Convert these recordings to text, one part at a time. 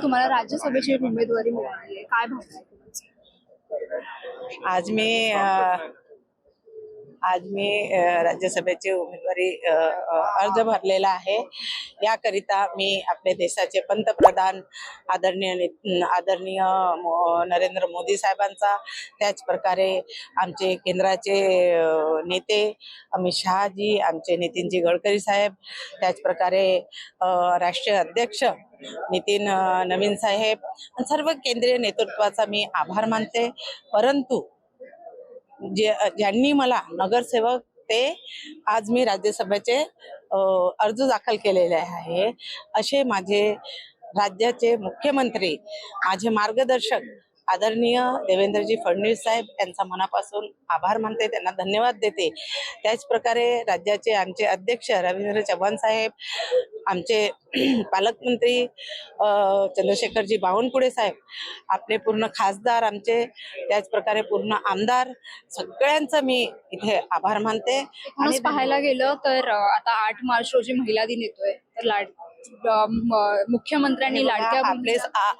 तुम्हाला राज्यसभेची उमेदवारी मिळाली आहे, काय भावना आहे तुमची? आज मी राज्यसभेची उमेदवारी अर्ज भरलेला आहे। याकरिता मी आपले देशाचे पंतप्रधान आदरणीय नरेंद्र मोदी साहेबांचा, त्याच प्रकारे आमचे केंद्राचे नेते अमित शहाजी, आमचे नितीनजी गडकरी साहेब, त्याच प्रकारे राष्ट्रीय अध्यक्ष नितीन नवीन साहेब, सर्व केंद्रीय नेतृत्वाचा मी आभार मानते। परंतु ज्यांनी मला नगरसेवक ते आज मी राज्यसभेचे अर्ज दाखल केलेले आहे, असे माझे राज्याचे मुख्यमंत्री, माझे मार्गदर्शक आदरणीय देवेंद्रजी फडणवीस साहेब यांचा मनापासून आभार मानते, त्यांना धन्यवाद देते। त्याच प्रकारे राज्याचे आमचे अध्यक्ष रवींद्र चव्हाण साहेब, आमचे पालकमंत्री चंद्रशेखरजी बावनकुळे साहेब, आपले पूर्ण खासदार आमचे, त्याच प्रकारे पूर्ण आमदार, सगळ्यांचं मी इथे आभार मानते। आणि पाहायला गेलं तर आता 8 मार्च रोजी महिला दिन येतोय, तर मुख्यमंत्र्यांनी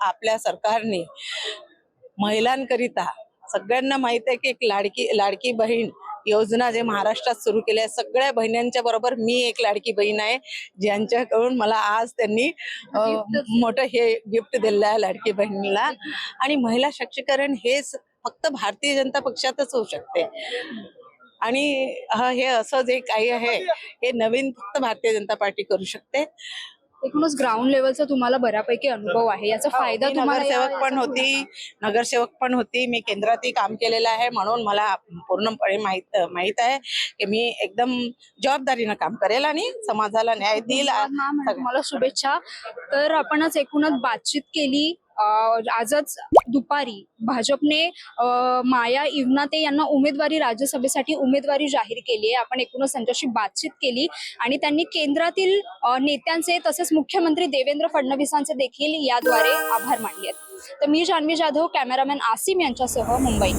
आपल्या सरकारने महिलांकरिता सगळ्यांना माहित आहे की एक लाडकी बहीण योजना जे महाराष्ट्रात सुरू केली आहे, सगळ्या बहिणींच्या बरोबर मी एक लाडकी बहीण आहे, ज्यांच्याकडून मला आज त्यांनी मोठं हे गिफ्ट दिलं आहे लाडकी बहिणीला। आणि महिला सक्षमीकरण हे फक्त भारतीय जनता पक्षातच होऊ शकते, आणि हे असं जे काही आहे हे नवीन फक्त भारतीय जनता पार्टी करू शकते। एकूणच ग्राउंड लेवलचा तुम्हाला बऱ्यापैकी अनुभव आहे, याचा फायदा तुम्हाला नगरसेवक पण होती, मी केंद्रातही काम केलेलं आहे, म्हणून मला पूर्णपणे माहित आहे की मी एकदम जबाबदारीनं काम करेल आणि समाजाला न्याय देईल। तुम्हाला शुभेच्छा। तर आपणच एकूणच बातचीत केली। आजच दुपारी भाजपने माया इवनाते यांना राज्यसभेसाठी उमेदवारी जाहीर केली आहे। आपण एकूणच त्यांच्याशी बातचीत केली आणि त्यांनी केंद्रातील नेत्यांचे तसेच मुख्यमंत्री देवेंद्र फडणवीसांचे देखील याद्वारे आभार मानले आहेत। तर मी जान्हवी जाधव, कॅमेरामॅन आसिम यांच्यासह मुंबई।